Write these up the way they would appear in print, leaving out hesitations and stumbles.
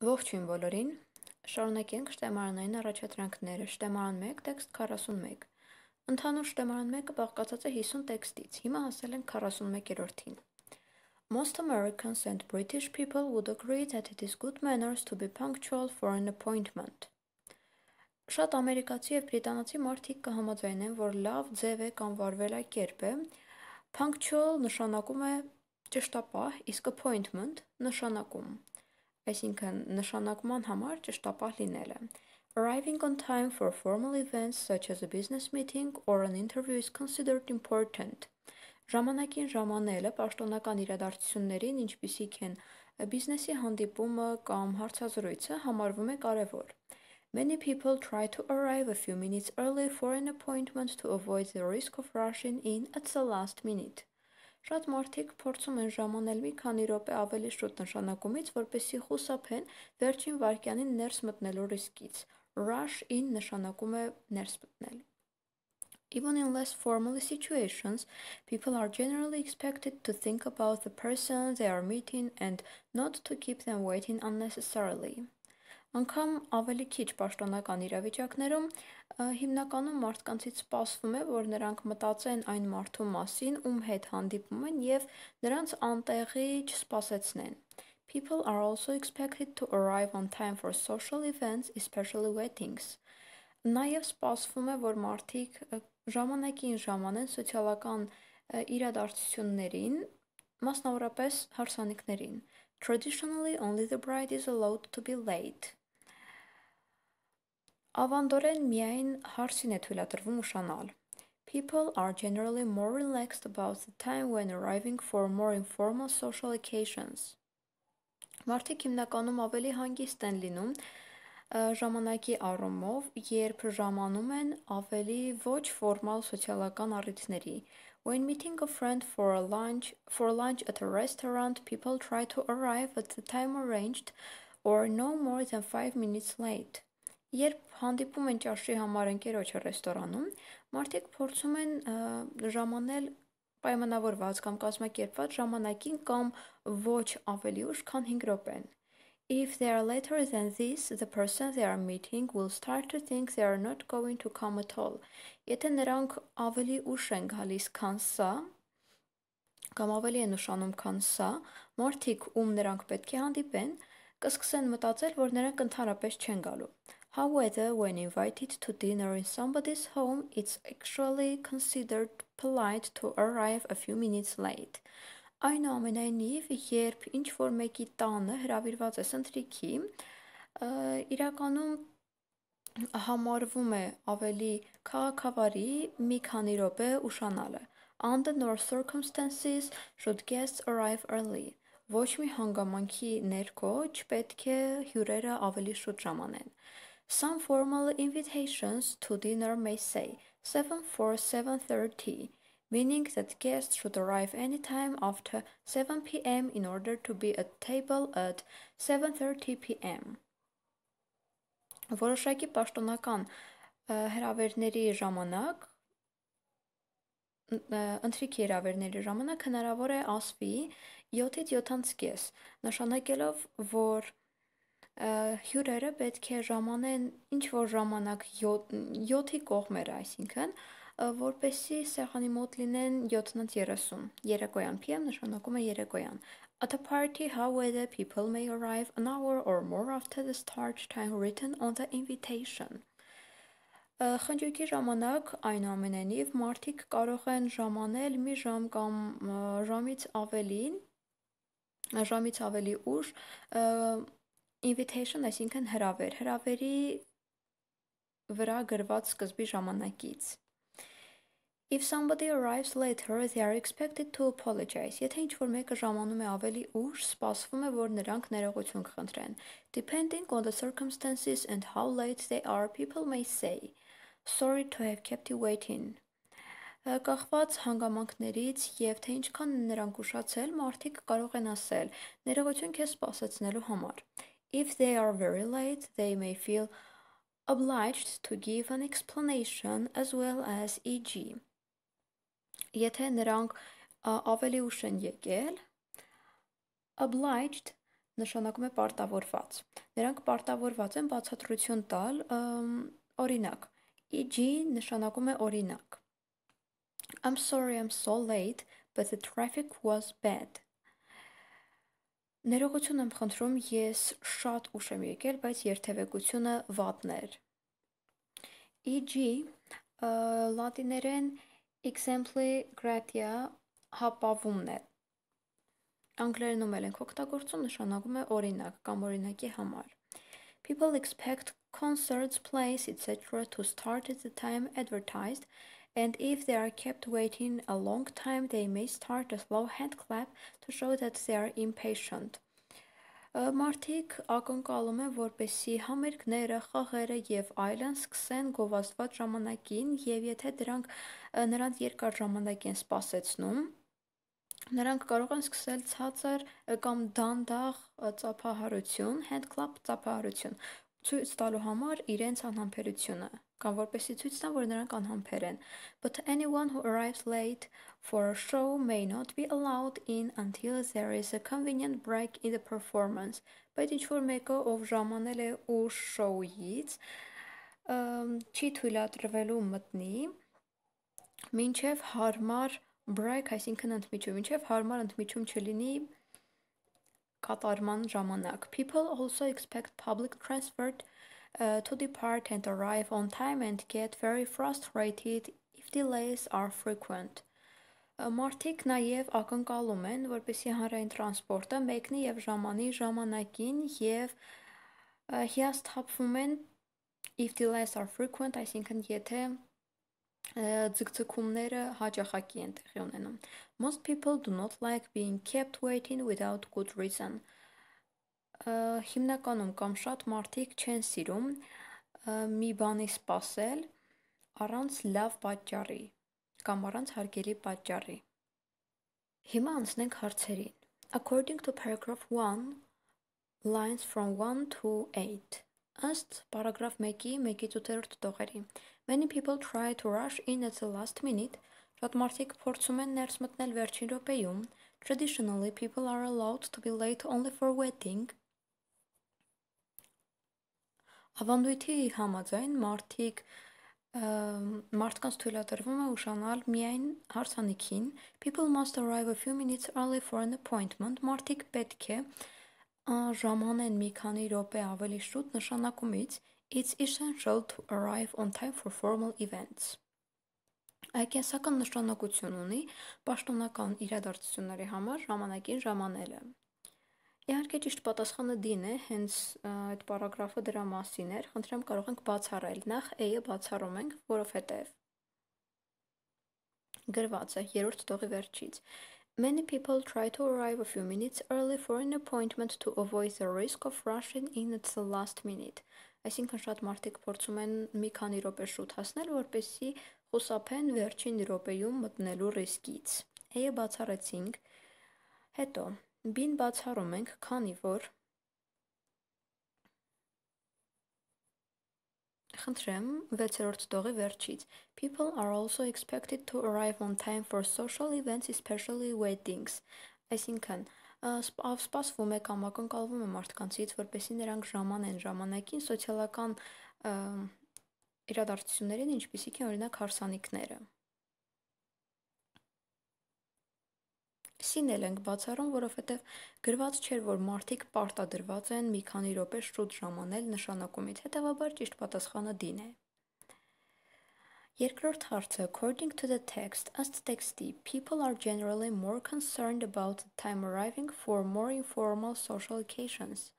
Ողջույն բոլորին, շարունակենք շտեմարանային առաջադրանքները, շտեմարան 1, տեքստ 41։ Ընդհանուր շտեմարան 1-ը բաղկացած է 50 տեքստից, հիմա հասել ենք 41-րդին։ Most Americans and British people would agree that it is good manners to be punctual for an appointment. Շատ ամերիկացի և բրիտանացի մարդիկ կհամաձայնեն, որ լավ ձև է կամ վարվելակերպ է, punctual նշանակում է ճշտապահ, իսկ appointment նշանակում այսինքն նշանակման համար ճշտապահ լինելը։ Arriving on time for formal events such as a business meeting or an interview is considered important. Ժամանակին ժամանելը պաշտոնական իրադարձություններին, ինչպիսիք են բիզնեսի հանդիպումը կամ հարցազրույցը, համարվում է կարևոր։ Many people try to arrive a few minutes early for an appointment to avoid the risk of rushing in at the last minute. Շատ մարդիկ փորձում են ժամանել մի քանի րոպե ավելի շուտ նշանակումից, որպեսզի խուսափեն վերջին վայրկյանին ներս մտնելու ռիսկից։ Rush in նշանակում է ներս մտնել։ Even in less formal situations, people are generally expected to think about the person they are meeting and not to keep them waiting unnecessarily. Անգամ ավելի քիչ պաշտոնական իրավիճակներում հիմնականում մարդկանցից սպասվում է, որ նրանք մտածեն այն մարդու մասին, ում հետ հանդիպում են և նրանց անտեղի չսպասեցնեն։ People are also expected to arrive on time for social events, especially weddings. Նաև սպասվում է, որ մարդիկ ժամանակին ժամանեն սոցիալական իրադարձություններին, մասնավորապես հարսանիքներին. Traditionally, only the bride is allowed to be late. Ավանդորեն միայն հարսին է թույլատրվում ուշանալ. People are generally more relaxed about the time when arriving for more informal social occasions. Մարդիկ հիմնականում ավելի հանգիստ են լինում ժամանակի առումով, երբ ժամանում են ավելի ոչ ֆորմալ սոցիալական առիթների. When meeting a friend for lunch at a restaurant, people try to arrive at the time arranged or no more than 5 minutes late. Երբ հանդիպում են ճաշի համար ընկերոջը ռեստորանում, մարդիկ փորձում են ժամանել պայմանավորված կամ կազմակերպված ժամանակին կամ ոչ ավելի ուշ, քան 5 րոպեն։ If they are later than this, the person they are meeting will start to think they are not going to come at all. Եթե նրանք ավելի ուշ են գալիս, քան սա, կամ ավելի են ուշանում, քան սա, մարդիկ, ում նրանք պետք է հանդիպեն, կսկսեն մտածել, որ նրանք ընդհանրապես չեն գալու։ However, when invited to dinner in somebody's home, it's actually considered polite to arrive a few minutes late. Այնուամենայնիվ, երբ ինչ-որ մեկի տանը հրավիրված ես ընթրիքի, իրականում համարվում է ավելի քաղաքավարի մի քանի րոպե ուշանալը. Under no circumstances should guests arrive early. Ոչ մի հանգամանքի ներքո չպետք է հյուրերը ավելի շուտ ժամանեն. Some formal invitations to dinner may say 7 for 7:30, meaning that guests should arrive anytime after 7 p.m. in order to be at table at 7:30 p.m. Որոշակի պաշտոնական հրավերների ժամանակ ընթրիքի հրավերների ժամանակ հնարավոր է ասվի 7-ից 7:30, նշանակելով, որ հյուրերը պետք է ժամանեն ինչ-որ ժամանակ 7-ի կողմերը, այսինքն, որպեսզի սեղանի մոտ լինեն 7:30, երեկոյան, PM նշանակում է երեկոյան. At a party, however, people may arrive an hour or more after the start time written on the invitation. Խնջույքի ժամանակ, այնուամենայնիվ, մարդիկ կարող են ժամանել մի ժամ կամ ժամից ավելի ուշ, invitation, այսինքն հրավեր, հրավերի վրա գրված սկզբի ժամանակից. If somebody arrives later, they are expected to apologize. Եթե ինչ-որ մեկը ժամանում է ավելի ուշ, սպասվում է, որ նրանք ներողություն կխնդրեն. Depending on the circumstances and how late they are, people may say, sorry to have kept you waiting. Կախված հանգամանքներից և թե ինչքան են նրանք ուշացել, մարդիկ կարող են ասել, ներողություն քեզ սպասեցնելու համար. If they are very late, they may feel obliged to give an explanation as well as e.g. Եթե նրանք ավելի ուշ են եկել, obliged նշանակում է պարտավորված։ Նրանք պարտավորված են բացատրություն տալ, օրինակ, e.g. նշանակում է օրինակ։ I'm sorry I'm so late, but the traffic was bad. Ներողություն եմ խնդրում, ես շատ ուշ եմ եկել, բայց երթևեկությունը վատն էր։ E.g. լատիներեն exempli gratia հապավումն է։ Անգլերենում էլ ենք օգտագործում, նշանակում է օրինակ կամ օրինակի համար։ People expect concerts, plays, etc. to start at the time advertised, and if they are kept waiting a long time, they may start a slow hand clap to show that they are impatient. Մարդիկ ակնկալում են, որպեսզի համերգները, խաղերը եւ այլն սկսեն գովազդված ժամանակին, եւ եթե նրանց երկար ժամանակ են սպասեցնում, նրանք կարող են սկսել ցածր կամ դանդաղ ծափահարություն, hand clap ծափահարություն, ցույց տալու համար իրենց անհամբերությունը, կամ որպեսզի ցույց տան, որ նրանք անհամբեր են. But anyone who arrives late for a show may not be allowed in until there is a convenient break in the performance. Բայց ինչ-որ մեկը, ով ժամանել է ուշ շոուից, չի թույլատրվելու մտնի, մինչև հարմար break, այսինքն ընդմիջում, մինչև հարմար ընդմիջում չլինի կատարման ժամանակ. People also expect public transport to depart and arrive on time and get very frustrated if delays are frequent. Մարդիկ նաև ակնկալում են, որպեսզի հանրային տրանսպորտը մեկնի եւ ժամանի ժամանակին եւ հիասթափվում են if delays are frequent, այսինքն եթե ձգձգումները հաճախակի են տեղի ունենում. Most people do not like being kept waiting without good reason. Հիմնականում կամ շատ մարդիկ չեն սիրում մի բանի սպասել առանց լավ պատճառի կամ առանց հարգելի պատճառի։ Հիմա անցնենք հարցերին. According to paragraph 1, lines from 1 to 8. Ըստ պարագրաֆ 1-ի 1-ից 8-րդ տողերի. Many people try to rush in at the last minute. Շատ մարդիկ փորձում են ներս մտնել վերջին րոպեում. Traditionally, people are allowed to be late only for wedding. Ավանդույթի համաձայն մարդկանց թույլատրվում է ուշանալ միայն հարսանիքին. People must arrive a few minutes early for an appointment. Մարդիկ պետք է ժամանեն մի քանի րոպե ավելի շուտ նշանակումից. It's essential to arrive on time for formal events. Կենսական նշանակություն ունի պաշտոնական իրադարձությունների համար ժամանակին ժամանելը։ Իհարկե ճիշտ պատասխանը D-ն է, հենց այդ պարագրաֆը դրա մասին էր, խնդրեմ կարող ենք բացառել, նախ A-ը բացառում ենք, որովհետև գրված է երրորդ տողի վերջից. Many people try to arrive a few minutes early for an appointment to avoid the risk of rushing in at the last minute. Այսինքն շատ մարդիկ փորձում են մի քանի րոպե շուտ հասնել, որպեսզի խուսափեն վերջին րոպեում մտնելու ռիսկից։ A-ը բացառեցինք, հետո B-ն բացառում ենք, քանի որ խնդրեմ 6-րդ տողի վերջից. People are also expected to arrive on time for social events, especially weddings. Այսինքն սպասվում է կամ ակնկալվում է մարդկանցից, որպեսզի նրանք ժամանեն ժամանակին սոցիալական իրադարձություններին, ինչպիսիք են օրինակ հարսանիքները։ C-ն էլ ենք բացառում, որովհետև գրված չէր, որ մարդիկ պարտադրված են մի քանի րոպե շուտ ժամանել նշանակումից, հետևաբար ճիշտ պատասխանը D-ն է։ Երկրորդ հարցը, according to the text, ըստ տեքստի, people are generally more concerned about the time arriving for more informal social occasions.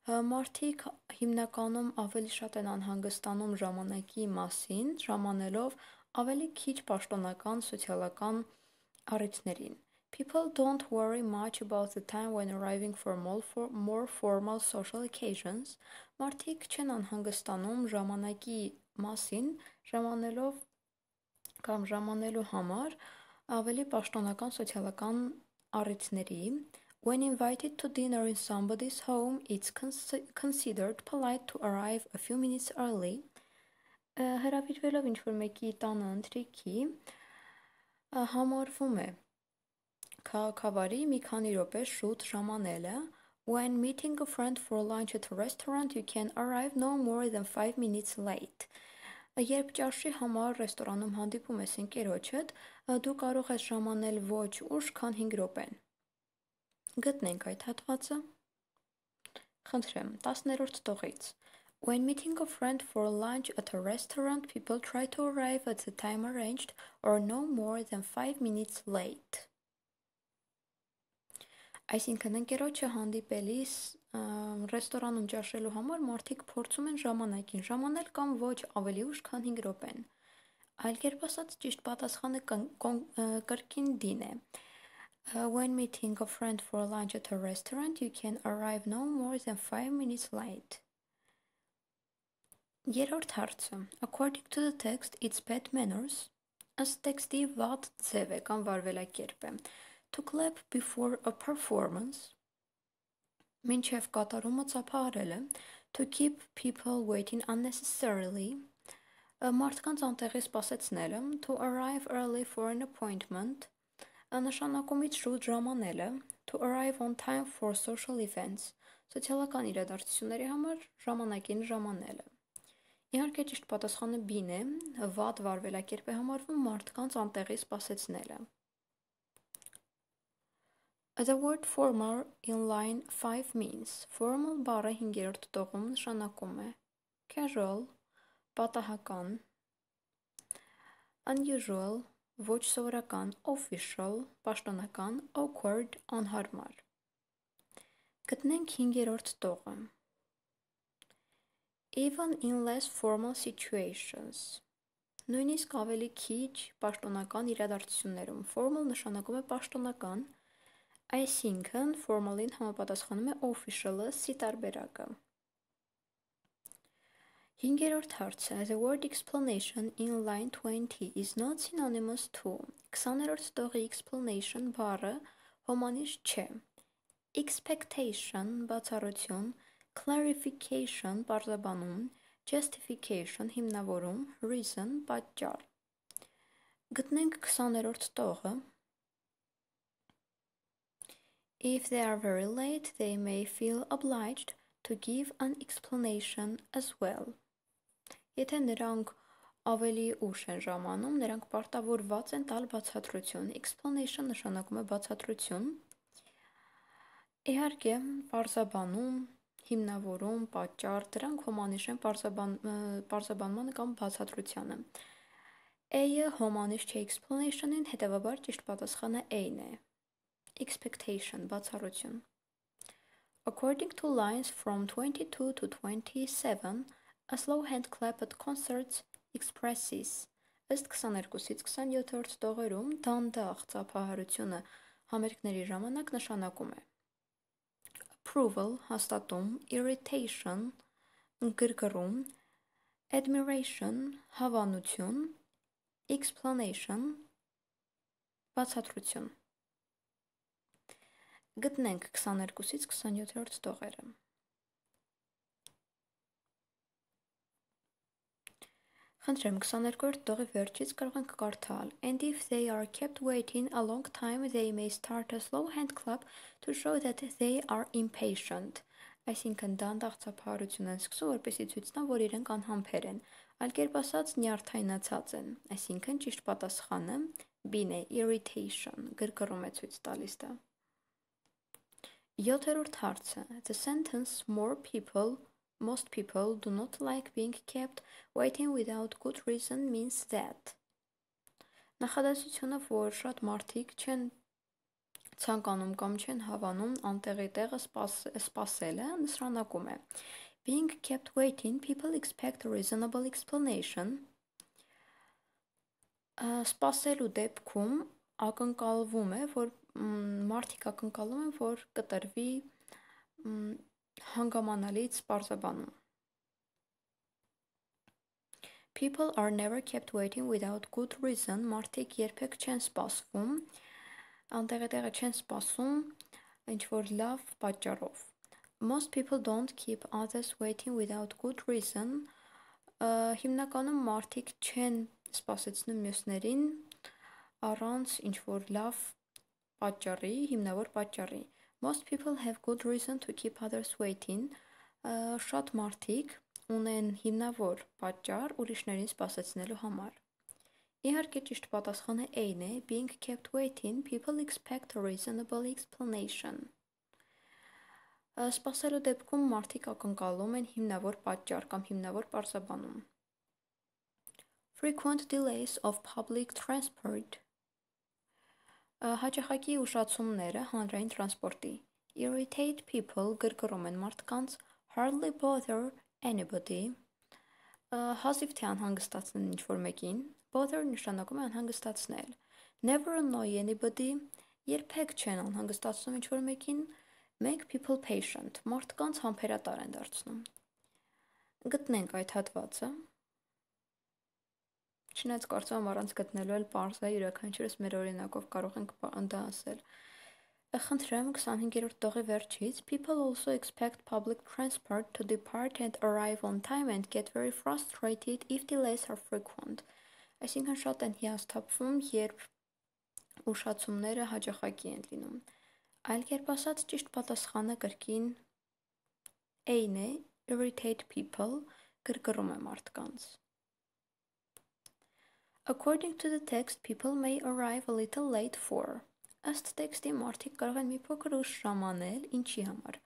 Մարդիկ հիմնականում ավելի շատ են անհանգստանում ժամանակի մասին, ժամանելով ավելի քիչ պաշտոնական սոցիալական առիթներին. People don't worry much about the time when arriving for more formal social occasions. Մարդիկ չեն անհանգստանում ժամանակի մասին, ժամանելով կամ ժամանելու համար ավելի պաշտոնական սոցիալական առիթների. When invited to dinner in somebody's home, it's considered polite to arrive a few minutes early. Հրավիրվելով ինչ-որ մեկի տանը ընթրիքի, համարվում է քաղաքավարի մի քանի րոպե շուտ ժամանելը, When meeting a friend for lunch at a restaurant, you can arrive no more than 5 minutes late. Երբ ճաշի համար ռեստորանում հանդիպում ես ընկերոջդ, դու կարող ես ժամանել ոչ ուշ, քան 5 րոպեն։ Գտնենք այդ հատվածը։ Խնդրեմ, 10-րդ տողից։ When meeting a friend for lunch at a restaurant, people try to arrive at the time arranged or no more than 5 minutes late. Այսինքն ընկերոջը հանդիպելիս ռեստորանում ճաշելու համար մարդիկ փորձում են ժամանակին ժամանել կամ ոչ ավելի ուշ, քան 5 րոպեն։ Այլ կերպ ասած, ճիշտ պատասխանը կրկին դին է։ When meeting a friend for lunch at a restaurant, you can arrive no more than 5 minutes late. Երրորդ հարցը. According to the text, it's bad manners. Ըստ տեքստի վատ ձև է կամ վարվելակերպ է։ To clap before a performance. Մինչև կատարումը ծափահարելը, to keep people waiting unnecessarily, մարդկանց անտեղի սպասեցնելը, to arrive early for an appointment, նշանակումից շուտ ժամանելը, to arrive on time for social events, սոցիալական իրադարձությունների համար ժամանակին ժամանելը։ Իհարկե ճիշտ պատասխանը B-ն է, վատ վարվելակերպ է համարվում մարդկանց անտեղի սպասեցնելը։ The word formal in line 5 means formal բառը 5-րդ տողում նշանակում է casual, պատահական, unusual, ոչ սովորական, official, պաշտոնական, awkward, անհարմար։ Գտնենք 5-րդ տողը։ Even in less formal situations. Նույնիսկ ավելի քիչ պաշտոնական իրադարձություններում formal նշանակում է պաշտոնական, այսինքն formal-ին համապատասխանում է official-ը C տարբերակը։ 5-րդ հարցը. The word explanation in line 20 is not synonymous to 20-րդ տողի explanation բառը հոմանիշ չէ։ Expectation բացառություն, clarification պարզաբանում, justification հիմնավորում, reason պատճառ։ Գտնենք 20-րդ տողը։ If they are very late, they may feel obliged to give an explanation as well. Եթե նրանք ավելի ուշ են ժամանում, նրանք պարտավորված են տալ բացատրություն։ Explanation նշանակում է բացատրություն։ Իհարկե, պարզաբանում, հիմնավորում, պատճառ, դրանք հոմանիշ են պարզաբանմանը կամ բացատրությանը։ A-ը հոմանիշ չէ explanation-ին, հետևաբար ճիշտ պատասխանը A-ն է։ Expectation, բացառություն։ According to lines from 22 to 27, a slow hand clap at concerts expresses. Ըստ 22-ից 27-րդ տողերում դանդաղ ծափահարությունը համերգների ժամանակ նշանակում է approval, հաստատում, irritation, գրգռում, admiration, հավանություն, explanation, բացատրություն։ Գտնենք 22-ից 27-րդ տողերը։ Խնդրեմ 22-րդ տողի վերջից կարող ենք կարդալ And if they are kept waiting a long time, they may start a slow hand clap to show that they are impatient. Այսինքն դանդաղ ծափահարություն են սկսում, որպեսզի ցույց տան, որ իրենք անհամբեր են։ Այլ կերպ ասած, նյարդայնացած են։ Այսինքն ճիշտ պատասխանը B-ն է, irritation, գրգռում է ցույց տալիս դա։ 7-րդ հարցը. The sentence most people do not like being kept waiting without good reason means that. Նախադասությունը, որ շատ մարդիկ չեն ցանկանում կամ չեն հավանում անտեղի տեղը սպասելը, նշանակում է Being kept waiting, people expect a reasonable explanation. Սպասելու դեպքում ակնկալվում է, որ մարդիկ ակնկալում են, որ կտրվի հանգամանալից պարզաբանում։ People are never kept waiting without good reason. Մարդիկ երբեք չեն սպասվում, անտեղը չեն սպասում ինչ-որ լավ պատճառով։ Most people don't keep others waiting without good reason. Հիմնականում մարդիկ չեն սպասեցնում մյուսներին առանց ինչ-որ լավ պատճառի, հիմնավոր պատճառի։ Most people have good reason to keep others waiting. Շատ մարդիկ ունեն հիմնավոր պատճառ ուրիշներին սպասեցնելու համար։ Իհարկե ճիշտ պատասխանը A-ն է, being kept waiting, people expect a reasonable explanation. Սպասելու դեպքում մարդիկ ակնկալում են հիմնավոր պատճառ կամ հիմնավոր պարզաբանում։ Frequent delays of public transport. Հաճախակի ուշացումները հանրային տրանսպորտի։ Irritate people գրգռում են մարդկանց, hardly bother anybody. Հազիվ թե անհանգստացնեն ինչ-որ մեկին, bother նշանակում է անհանգստացնել։ Never annoy anybody, երբեք չեն անհանգստացնում ինչ-որ մեկին, make people patient, մարդկանց համբերատար են դարձնում։ Գտնենք այդ հատվածը։ Չնայած կարծում եմ առանց գտնելու էլ պարզ է, յուրաքանչյուրս մեր օրինակով կարող ենք դա ասել։ Խնդրեմ 25-րդ տողի վերջից people also expect public transport to depart and arrive on time and get very frustrated if delays are frequent. Այսինքն շատ են հիասթափվում, երբ ուշացումները հաճախակի են լինում։ Այլ կերպ ասած, ճիշտ պատասխանը կրկին A-ն է, irritate people, գրգռում է մարդկանց։ According to the text, people may arrive a little late for. Ըստ տեքստի մարդիկ կարող են մի փոքր ուշ ժամանել, ինչի համար։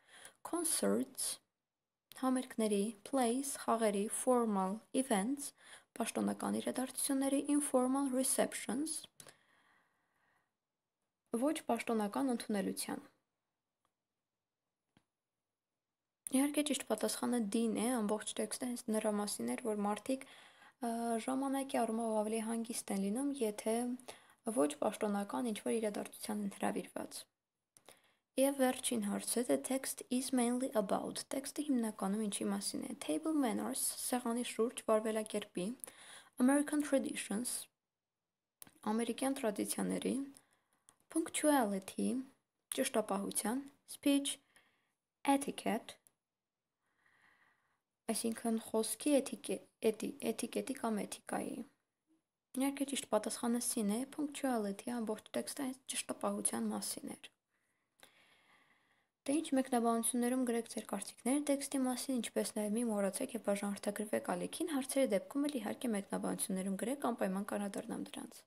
Concerts, համերգների, plays, խաղերի, formal events, պաշտոնական իրադարձությունների, informal receptions, ոչ պաշտոնական ընդունելության։ Իհարկե ճիշտ պատասխանը D-ն է, ամբողջ տեքստը հենց նրա մասին էր, որ մարդիկ ժամանակի առումով ավելի հանգիստ են լինում, եթե ոչ պաշտոնական ինչ-որ իրադարձության են հրավիրված։ Եվ վերջին հարցը, the text is mainly about. Տեքստը հիմնականում ինչի մասին է։ Table manners, սեղանի շուրջ վարվելակերպի, American traditions, ամերիկյան տրադիցիաների, punctuality, ճշտապահության, speech etiquette, այսինքն խոսքի էթիկետի կամ էթիկայի։ Իհարկե ճիշտ պատասխանը C-ն է, punctuality ամբողջ տեքստը ճշտապահության մասին էր։ Դե ինչ մեկնաբանություններում գրեք ձեր կարծիքները տեքստի մասին, ինչպես նաև մի մոռացեք եւ բաժանորդագրվեք ալիքին, հարցերի դեպքում էլ իհարկե մեկնաբանություններում գրեք, անպայման կանրադառնամ դրանց։